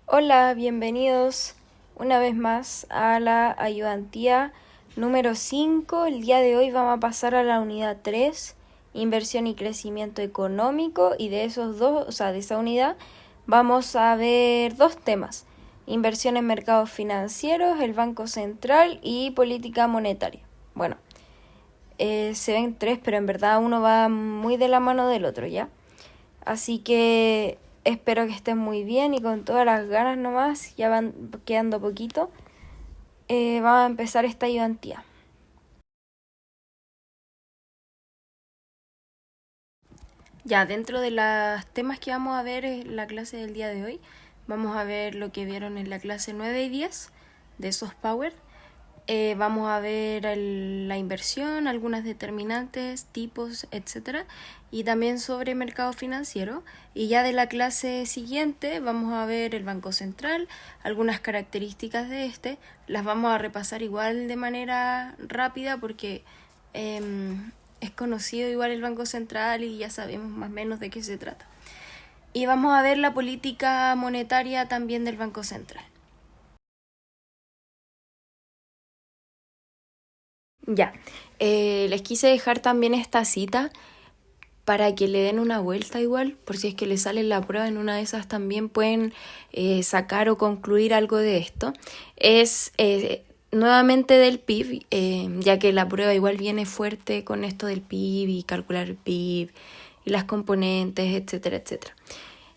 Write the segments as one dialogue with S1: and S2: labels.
S1: Hola, bienvenidos una vez más a la ayudantía número 5. El día de hoy vamos a pasar a la unidad 3, inversión y crecimiento económico, y de esos dos, de esa unidad, vamos a ver dos temas: inversión en mercados financieros, el Banco Central y política monetaria. Bueno, se ven tres, pero en verdad uno va muy de la mano del otro, ¿ya? Así que espero que estén muy bien y con todas las ganas nomás, ya van quedando poquito. Vamos a empezar esta ayudantía. Ya, dentro de los temas que vamos a ver en la clase del día de hoy, vamos a ver lo que vieron en la clase 9 y 10 de Soft Power. Vamos a ver la inversión, algunas determinantes, tipos, etcétera, y también sobre mercado financiero. Y ya de la clase siguiente vamos a ver el Banco Central, algunas características de este. Las vamos a repasar igual de manera rápida porque es conocido igual el Banco Central y ya sabemos más o menos de qué se trata. Y vamos a ver la política monetaria también del Banco Central. Ya, les quise dejar también esta cita para que le den una vuelta igual, por si es que les sale la prueba en una de esas también pueden sacar o concluir algo de esto. Es nuevamente del PIB, ya que la prueba igual viene fuerte con esto del PIB y calcular el PIB y las componentes, etcétera, etcétera.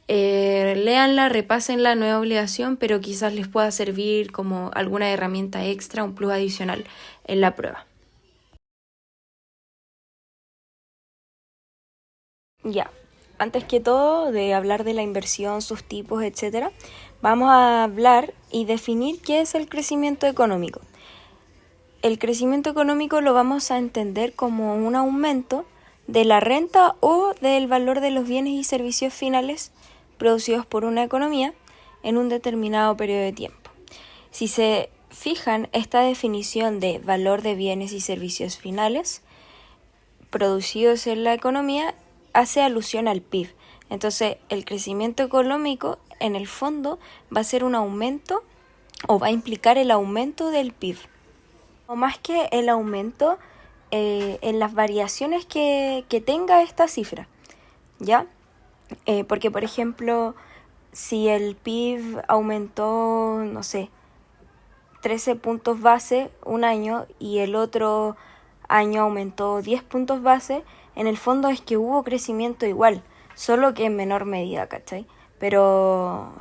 S1: Léanla, repásenla, no es obligación, pero quizás les pueda servir como alguna herramienta extra, un plus adicional en la prueba. Ya, antes que todo de hablar de la inversión, sus tipos, etcétera, vamos a hablar y definir qué es el crecimiento económico. El crecimiento económico lo vamos a entender como un aumento de la renta o del valor de los bienes y servicios finales producidos por una economía en un determinado periodo de tiempo. Si se fijan, esta definición de valor de bienes y servicios finales producidos en la economía hace alusión al PIB. Entonces, el crecimiento económico, en el fondo, va a ser un aumento o va a implicar el aumento del PIB. O más que el aumento en las variaciones que tenga esta cifra, ¿ya? Porque, por ejemplo, si el PIB aumentó, no sé, 13 puntos base un año y el otro año aumentó 10 puntos base, en el fondo es que hubo crecimiento igual, solo que en menor medida, ¿cachai? Pero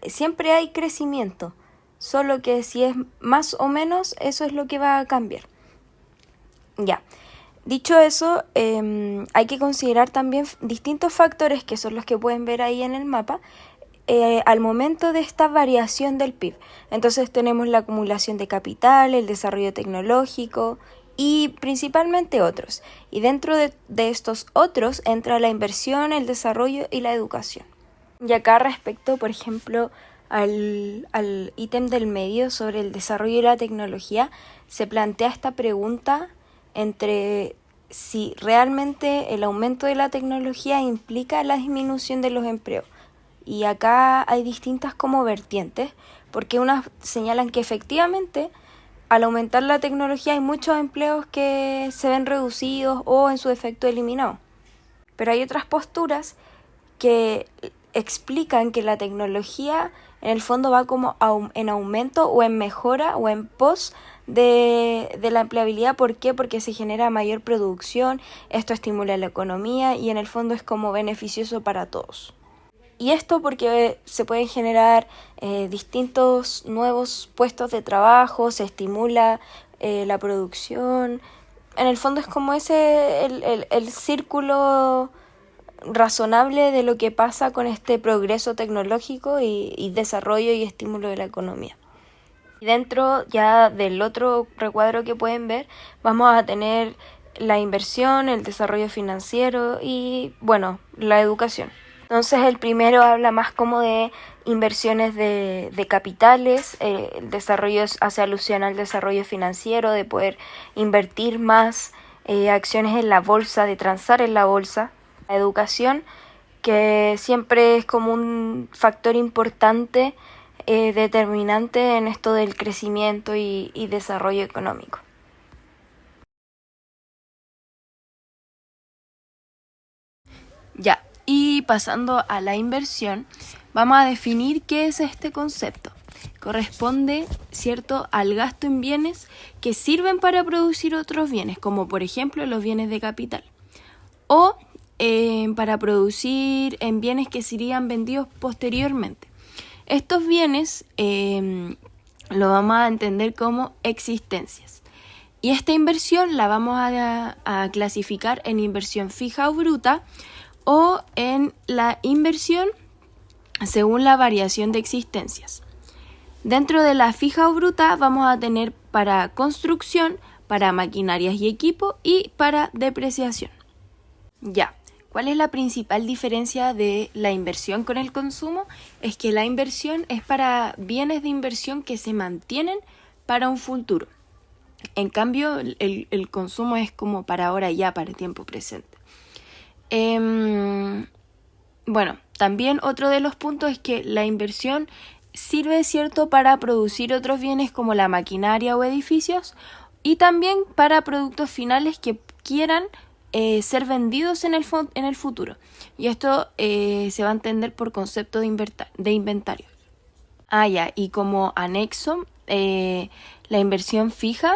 S1: siempre hay crecimiento, solo que si es más o menos, eso es lo que va a cambiar. Ya. Dicho eso, hay que considerar también distintos factores que son los que pueden ver ahí en el mapa al momento de esta variación del PIB. Entonces tenemos la acumulación de capital, el desarrollo tecnológico y principalmente otros. Y dentro de estos otros entra la inversión, el desarrollo y la educación. Y acá respecto, por ejemplo, al ítem del medio sobre el desarrollo y la tecnología, se plantea esta pregunta entre si realmente el aumento de la tecnología implica la disminución de los empleos. Y acá hay distintas como vertientes, porque unas señalan que efectivamente al aumentar la tecnología hay muchos empleos que se ven reducidos o en su defecto eliminados. Pero hay otras posturas que explican que la tecnología en el fondo va como en aumento o en mejora o en pos de la empleabilidad. ¿Por qué? Porque se genera mayor producción, esto estimula la economía y en el fondo es como beneficioso para todos. Y esto porque se pueden generar distintos nuevos puestos de trabajo, se estimula la producción. En el fondo es como ese el círculo razonable de lo que pasa con este progreso tecnológico y desarrollo y estímulo de la economía. Y dentro ya del otro recuadro que pueden ver, vamos a tener la inversión, el desarrollo financiero y, bueno, la educación. Entonces el primero habla más como de inversiones de capitales, el desarrollo hace alusión al desarrollo financiero, de poder invertir más acciones en la bolsa, de transar en la bolsa. La educación, que siempre es como un factor importante determinante en esto del crecimiento y desarrollo económico. Ya, y pasando a la inversión, vamos a definir qué es este concepto. Corresponde, ¿cierto?, al gasto en bienes que sirven para producir otros bienes, como por ejemplo los bienes de capital, o para producir en bienes que serían vendidos posteriormente. Estos bienes lo vamos a entender como existencias. Y esta inversión la vamos a clasificar en inversión fija o bruta, o en la inversión según la variación de existencias. Dentro de la fija o bruta vamos a tener para construcción, para maquinarias y equipo y para depreciación. Ya, ¿cuál es la principal diferencia de la inversión con el consumo? Es que la inversión es para bienes de inversión que se mantienen para un futuro. En cambio, el consumo es como para ahora ya, para el tiempo presente. Bueno, también otro de los puntos es que la inversión sirve, ¿cierto?, para producir otros bienes como la maquinaria o edificios, y también para productos finales que quieran ser vendidos en el futuro. Y esto se va a entender por concepto de inventario. Ya, y como anexo, la inversión fija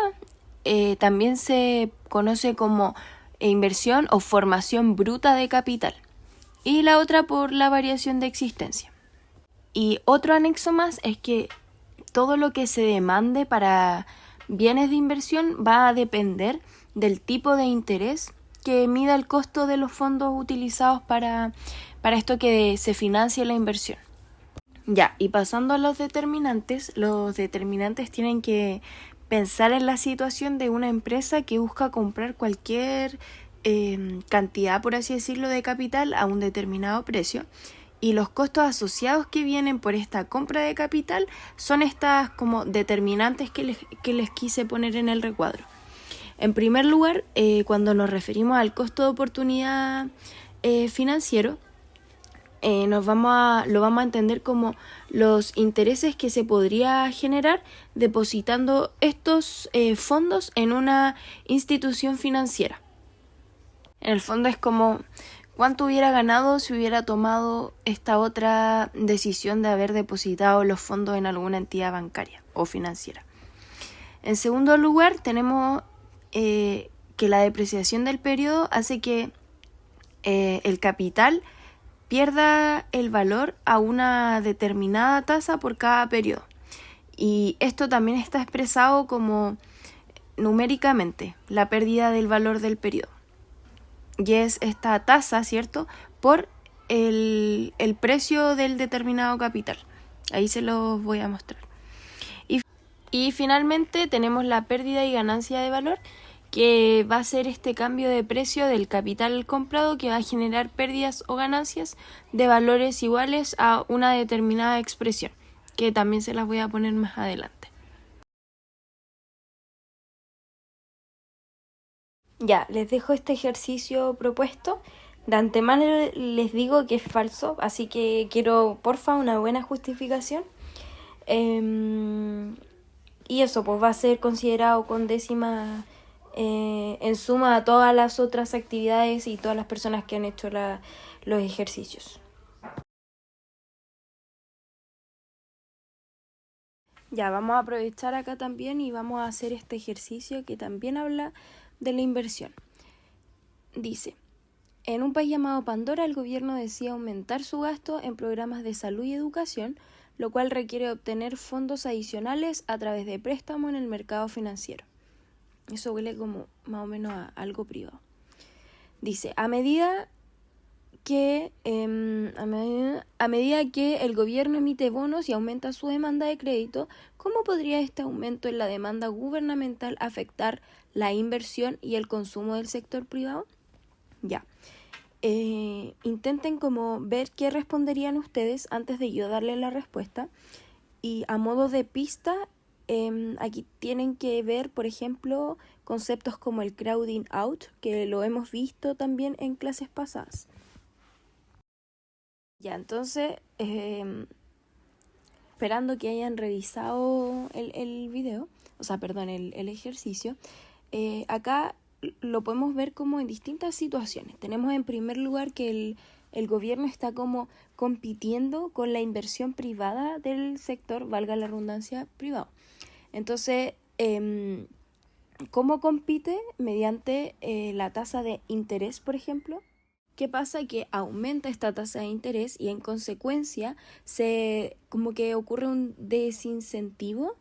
S1: también se conoce como inversión o formación bruta de capital, y la otra por la variación de existencia. Y otro anexo más es que todo lo que se demande para bienes de inversión va a depender del tipo de interés que mida el costo de los fondos utilizados para esto que se financie la inversión. Ya, y pasando a los determinantes tienen que pensar en la situación de una empresa que busca comprar cualquier cantidad, por así decirlo, de capital a un determinado precio, y los costos asociados que vienen por esta compra de capital son estas como determinantes que les quise poner en el recuadro. En primer lugar, cuando nos referimos al costo de oportunidad financiero, lo vamos a entender como los intereses que se podría generar depositando estos fondos en una institución financiera. En el fondo es como cuánto hubiera ganado si hubiera tomado esta otra decisión de haber depositado los fondos en alguna entidad bancaria o financiera. En segundo lugar, tenemos que la depreciación del periodo hace que el capital pierda el valor a una determinada tasa por cada periodo. Y esto también está expresado como numéricamente, la pérdida del valor del periodo. Y es esta tasa, ¿cierto?, por el precio del determinado capital. Ahí se los voy a mostrar. Y finalmente tenemos la pérdida y ganancia de valor, que va a ser este cambio de precio del capital comprado que va a generar pérdidas o ganancias de valores iguales a una determinada expresión, que también se las voy a poner más adelante. Ya, les dejo este ejercicio propuesto. De antemano les digo que es falso, así que quiero, porfa, una buena justificación. Y eso pues va a ser considerado con décima en suma a todas las otras actividades y todas las personas que han hecho los ejercicios. Ya, vamos a aprovechar acá también y vamos a hacer este ejercicio que también habla de la inversión. Dice: en un país llamado Pandora, el gobierno decide aumentar su gasto en programas de salud y educación, lo cual requiere obtener fondos adicionales a través de préstamo en el mercado financiero. Eso huele como más o menos a algo privado. Dice: a medida que el gobierno emite bonos y aumenta su demanda de crédito, ¿cómo podría este aumento en la demanda gubernamental afectar la inversión y el consumo del sector privado? Ya. Intenten como ver qué responderían ustedes antes de yo darle la respuesta. Y a modo de pista, aquí tienen que ver, por ejemplo, conceptos como el crowding out, que lo hemos visto también en clases pasadas. Ya, entonces, esperando que hayan revisado el video, o sea, perdón, el ejercicio. Acá lo podemos ver como en distintas situaciones. Tenemos en primer lugar que el gobierno está como compitiendo con la inversión privada del sector, valga la redundancia, privado. Entonces, ¿cómo compite? Mediante la tasa de interés, por ejemplo. ¿Qué pasa? Que aumenta esta tasa de interés y en consecuencia como que ocurre un desincentivo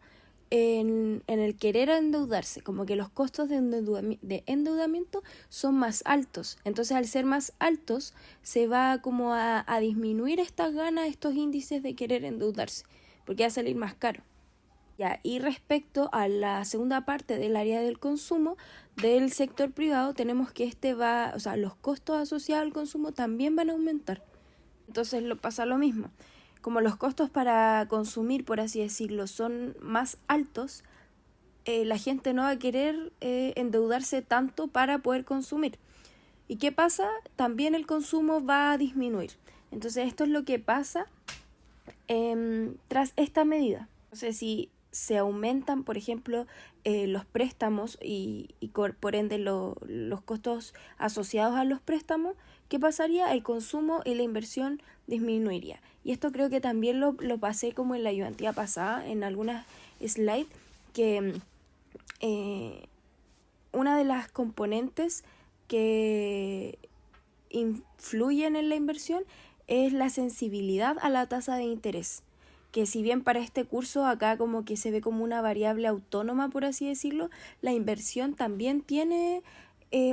S1: en el querer endeudarse, como que los costos de endeudamiento son más altos. Entonces, al ser más altos, se va como a disminuir estas ganas, estos índices de querer endeudarse, porque va a salir más caro. Ya, y respecto a la segunda parte del área del consumo del sector privado, tenemos que los costos asociados al consumo también van a aumentar. Entonces pasa lo mismo. Como los costos para consumir, por así decirlo, son más altos, la gente no va a querer endeudarse tanto para poder consumir. ¿Y qué pasa? También el consumo va a disminuir. Entonces esto es lo que pasa tras esta medida. Entonces, si se aumentan, por ejemplo, los préstamos y por ende los costos asociados a los préstamos, ¿qué pasaría? El consumo y la inversión disminuiría. Y esto creo que también lo pasé como en la ayudantía pasada, en algunas slides, que una de las componentes que influyen en la inversión es la sensibilidad a la tasa de interés, que si bien para este curso acá como que se ve como una variable autónoma, por así decirlo, la inversión también tiene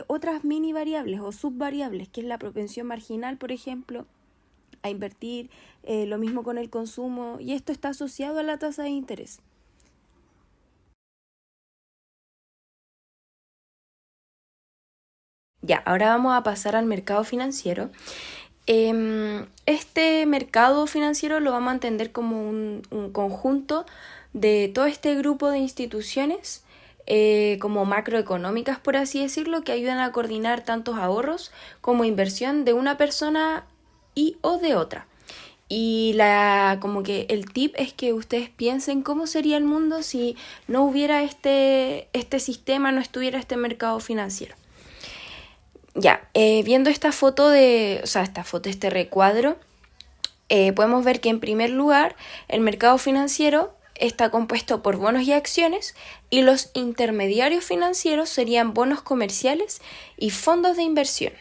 S1: otras mini variables o subvariables, que es la propensión marginal, por ejemplo, a invertir, lo mismo con el consumo, y esto está asociado a la tasa de interés. Ya, ahora vamos a pasar al mercado financiero. Este mercado financiero lo vamos a entender como un conjunto de todo este grupo de instituciones como macroeconómicas, por así decirlo, que ayudan a coordinar tantos ahorros como inversión de una persona o de otra. Y como que el tip es que ustedes piensen cómo sería el mundo si no hubiera este sistema, no estuviera este mercado financiero. Ya, viendo este recuadro, podemos ver que en primer lugar el mercado financiero está compuesto por bonos y acciones, y los intermediarios financieros serían bonos comerciales y fondos de inversión.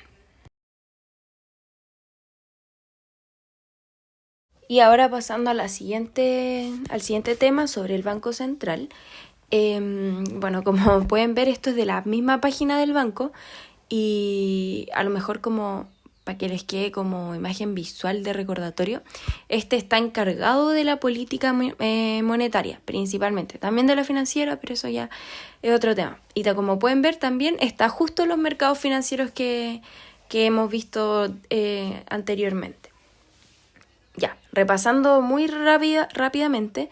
S1: Y ahora pasando al siguiente tema sobre el Banco Central. Como pueden ver, esto es de la misma página del banco, y a lo mejor como para que les quede como imagen visual de recordatorio, este está encargado de la política monetaria principalmente, también de la financiera, pero eso ya es otro tema. Y como pueden ver, también está justo en los mercados financieros que hemos visto anteriormente. Ya, repasando muy rápidamente,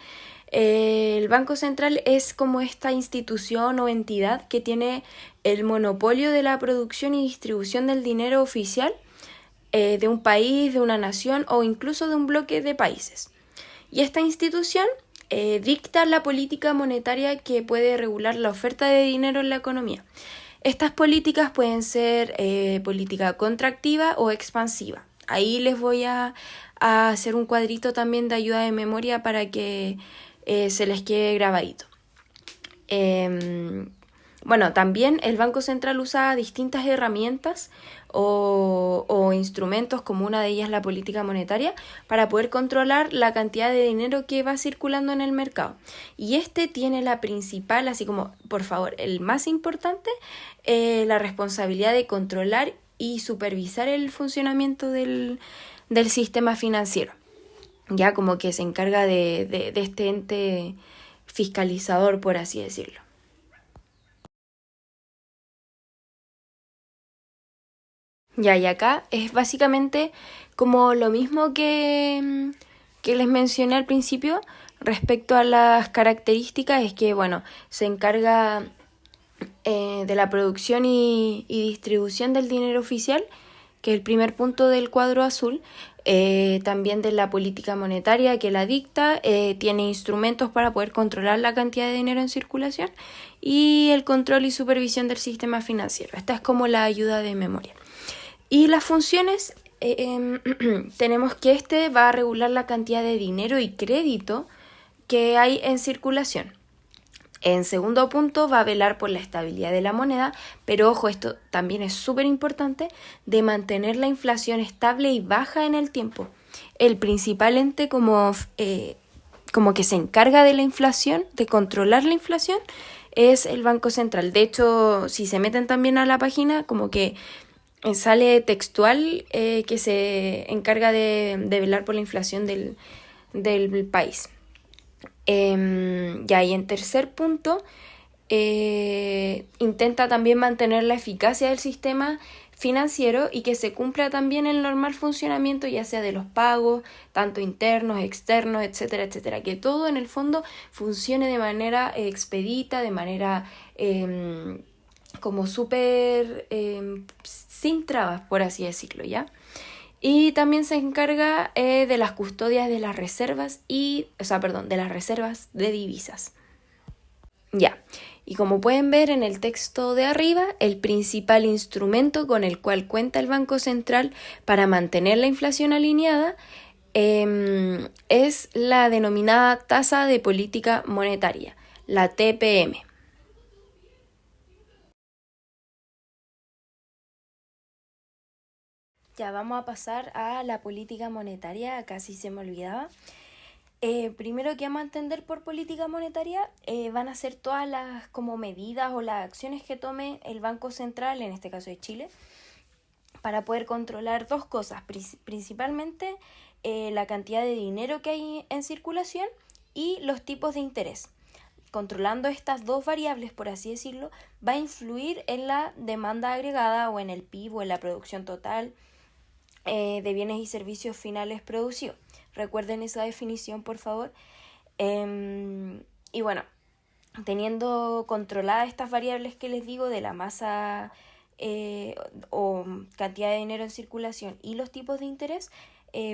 S1: el Banco Central es como esta institución o entidad que tiene el monopolio de la producción y distribución del dinero oficial de un país, de una nación o incluso de un bloque de países. Y esta institución dicta la política monetaria que puede regular la oferta de dinero en la economía. Estas políticas pueden ser política contractiva o expansiva. Ahí les voy a hacer un cuadrito también de ayuda de memoria para que se les quede grabadito. También el Banco Central usa distintas herramientas o instrumentos, como una de ellas la política monetaria, para poder controlar la cantidad de dinero que va circulando en el mercado. Y este tiene la principal, así como, por favor, el más importante, la responsabilidad de controlar y supervisar el funcionamiento del sistema financiero. Ya como que se encarga de este ente fiscalizador, por así decirlo. Ya, y acá es básicamente como lo mismo que les mencioné al principio respecto a las características, es que, se encarga de la producción y distribución del dinero oficial, que es el primer punto del cuadro azul, también de la política monetaria que la dicta, tiene instrumentos para poder controlar la cantidad de dinero en circulación y el control y supervisión del sistema financiero. Esta es como la ayuda de memoria. Y las funciones, tenemos que este va a regular la cantidad de dinero y crédito que hay en circulación. En segundo punto, va a velar por la estabilidad de la moneda, pero ojo, esto también es súper importante, de mantener la inflación estable y baja en el tiempo. El principal ente como que se encarga de la inflación, de controlar la inflación, es el Banco Central. De hecho, si se meten también a la página, como que sale textual que se encarga de velar por la inflación del país. Ya, y en tercer punto, intenta también mantener la eficacia del sistema financiero y que se cumpla también el normal funcionamiento, ya sea de los pagos, tanto internos, externos, etcétera, etcétera. Que todo en el fondo funcione de manera expedita, de manera como súper sin trabas, por así decirlo, ¿ya? Y también se encarga de las custodias de las reservas de las reservas de divisas. Ya, y como pueden ver en el texto de arriba, el principal instrumento con el cual cuenta el Banco Central para mantener la inflación alineada es la denominada tasa de política monetaria, la TPM. Ya vamos a pasar a la política monetaria, casi se me olvidaba. Primero que vamos a entender por política monetaria van a ser todas las como medidas o las acciones que tome el Banco Central, en este caso de Chile, para poder controlar dos cosas, principalmente la cantidad de dinero que hay en circulación y los tipos de interés. Controlando estas dos variables, por así decirlo, va a influir en la demanda agregada o en el PIB o en la producción total de bienes y servicios finales producidos. Recuerden esa definición, por favor. Y bueno, teniendo controladas estas variables que les digo de la masa o cantidad de dinero en circulación y los tipos de interés,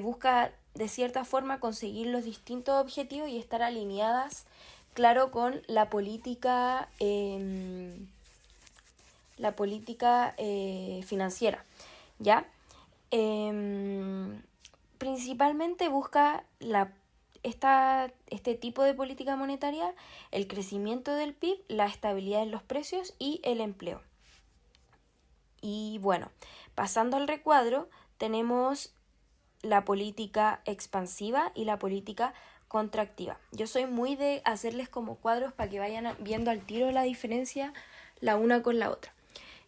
S1: busca de cierta forma conseguir los distintos objetivos y estar alineadas, claro, con la política financiera, ¿ya? Principalmente busca este tipo de política monetaria, el crecimiento del PIB, la estabilidad en los precios y el empleo. Y bueno, pasando al recuadro, tenemos la política expansiva y la política contractiva. Yo soy muy de hacerles como cuadros para que vayan viendo al tiro la diferencia la una con la otra.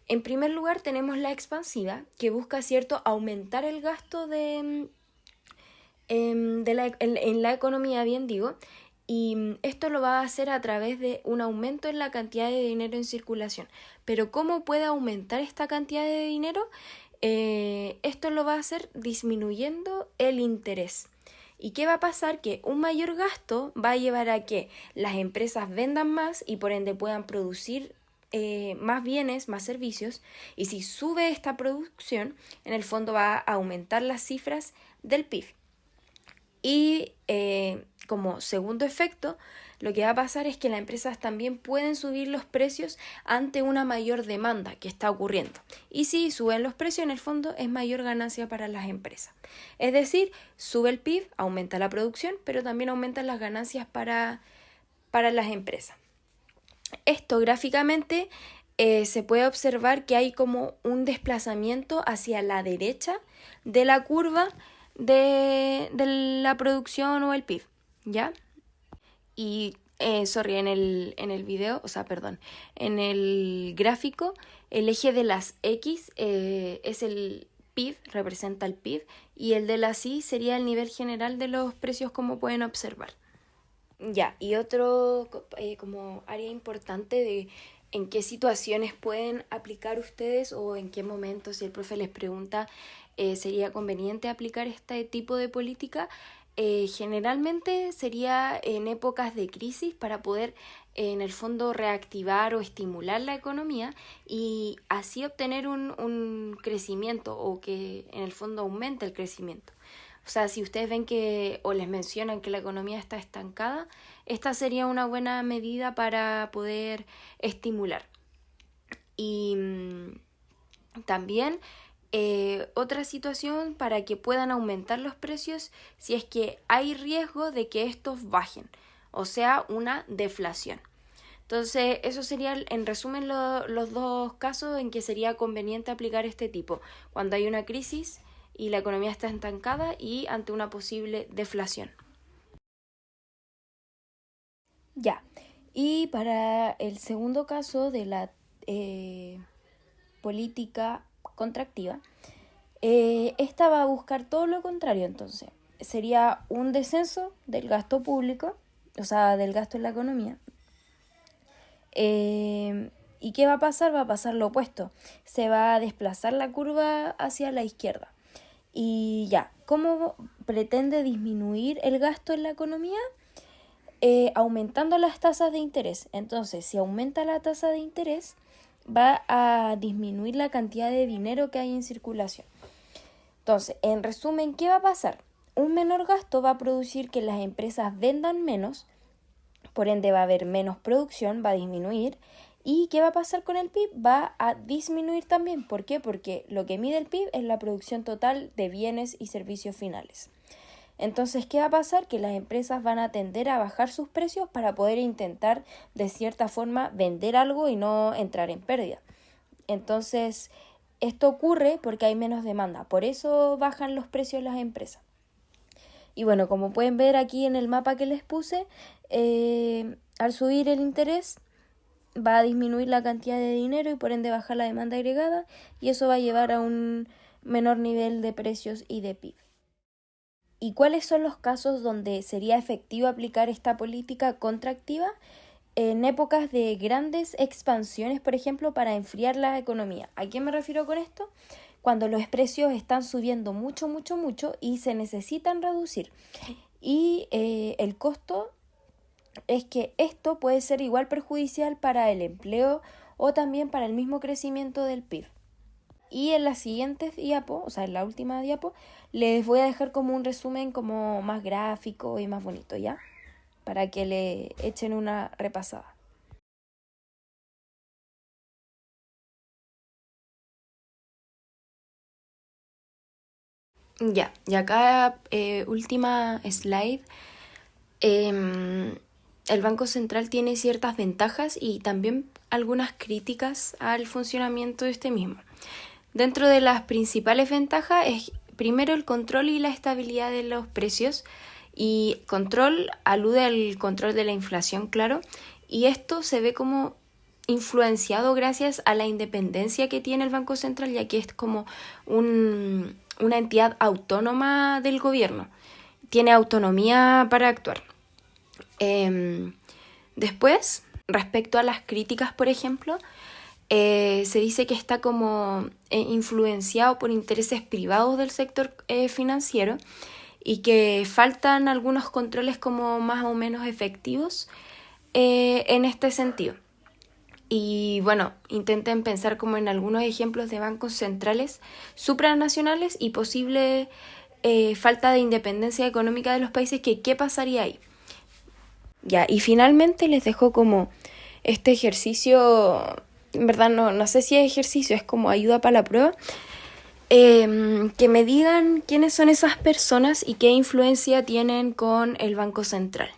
S1: En primer lugar tenemos la expansiva, que busca, ¿cierto?, aumentar el gasto en la economía, bien digo, y esto lo va a hacer a través de un aumento en la cantidad de dinero en circulación. Pero ¿cómo puede aumentar esta cantidad de dinero? Esto lo va a hacer disminuyendo el interés. ¿Y qué va a pasar? Que un mayor gasto va a llevar a que las empresas vendan más y por ende puedan producir más bienes, más servicios, y si sube esta producción, en el fondo va a aumentar las cifras del PIB. Y como segundo efecto, lo que va a pasar es que las empresas también pueden subir los precios ante una mayor demanda que está ocurriendo. Y si suben los precios, en el fondo es mayor ganancia para las empresas. Es decir, sube el PIB, aumenta la producción, pero también aumentan las ganancias para las empresas. Esto gráficamente se puede observar que hay como un desplazamiento hacia la derecha de la curva de la producción o el PIB, ¿ya? Y, en el video, en el gráfico, el eje de las X es el PIB, representa el PIB, y el de las Y sería el nivel general de los precios, como pueden observar. Ya, y otro como área importante de en qué situaciones pueden aplicar ustedes o en qué momentos, si el profe les pregunta, sería conveniente aplicar este tipo de política. Generalmente sería en épocas de crisis para poder en el fondo reactivar o estimular la economía y así obtener un crecimiento o que en el fondo aumente el crecimiento. O sea, si ustedes ven que o les mencionan que la economía está estancada, esta sería una buena medida para poder estimular. Y también otra situación para que puedan aumentar los precios si es que hay riesgo de que estos bajen, o sea, una deflación. Entonces, eso sería, en resumen, los dos casos en que sería conveniente aplicar este tipo, cuando hay una crisis y la economía está estancada y ante una posible deflación. Ya, y para el segundo caso de la política contractiva, esta va a buscar todo lo contrario, entonces. Sería un descenso del gasto público, o sea, del gasto en la economía. ¿Y qué va a pasar? Va a pasar lo opuesto. Se va a desplazar la curva hacia la izquierda. Y ya, ¿cómo pretende disminuir el gasto en la economía? Aumentando las tasas de interés. Entonces, si aumenta la tasa de interés, va a disminuir la cantidad de dinero que hay en circulación. Entonces, en resumen, ¿qué va a pasar? Un menor gasto va a producir que las empresas vendan menos, por ende va a haber menos producción, va a disminuir. ¿Y qué va a pasar con el PIB? Va a disminuir también. ¿Por qué? Porque lo que mide el PIB es la producción total de bienes y servicios finales. Entonces, ¿qué va a pasar? Que las empresas van a tender a bajar sus precios para poder intentar, de cierta forma, vender algo y no entrar en pérdida. Entonces, esto ocurre porque hay menos demanda. Por eso bajan los precios las empresas. Y bueno, como pueden ver aquí en el mapa que les puse, al subir el interés va a disminuir la cantidad de dinero y por ende bajar la demanda agregada y eso va a llevar a un menor nivel de precios y de PIB. ¿Y cuáles son los casos donde sería efectivo aplicar esta política contractiva? En épocas de grandes expansiones, por ejemplo, para enfriar la economía. ¿A qué me refiero con esto? Cuando los precios están subiendo mucho y se necesitan reducir. Y el costo es que esto puede ser igual perjudicial para el empleo o también para el mismo crecimiento del PIB. Y en la siguiente diapo, o sea, en la última diapo, les voy a dejar como un resumen como más gráfico y más bonito, ¿ya? Para que le echen una repasada. Ya, y acá última slide. El Banco Central tiene ciertas ventajas y también algunas críticas al funcionamiento de este mismo. Dentro de las principales ventajas es primero el control y la estabilidad de los precios, y control alude al control de la inflación, claro, y esto se ve como influenciado gracias a la independencia que tiene el Banco Central, ya que es como una entidad autónoma del gobierno, tiene autonomía para actuar. Después, respecto a las críticas, por ejemplo, se dice que está como influenciado por intereses privados del sector financiero y que faltan algunos controles como más o menos efectivos en este sentido. Y bueno, intenten pensar como en algunos ejemplos de bancos centrales supranacionales y posible falta de independencia económica de los países, que qué pasaría ahí. Ya, y finalmente les dejo como este ejercicio, en verdad no sé si es ejercicio, es como ayuda para la prueba, que me digan quiénes son esas personas y qué influencia tienen con el Banco Central.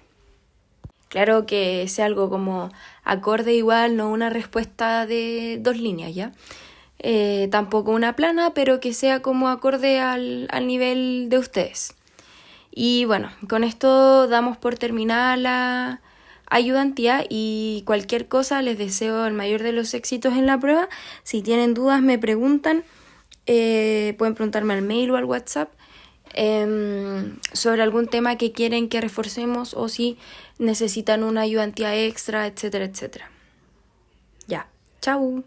S1: Claro que sea algo como acorde igual, no una respuesta de 2 líneas, ¿ya? Tampoco una plana, pero que sea como acorde al nivel de ustedes. Y bueno, con esto damos por terminada la ayudantía y cualquier cosa les deseo el mayor de los éxitos en la prueba. Si tienen dudas me preguntan, pueden preguntarme al mail o al WhatsApp sobre algún tema que quieren que reforcemos o si necesitan una ayudantía extra, etcétera, etcétera. Ya, chau.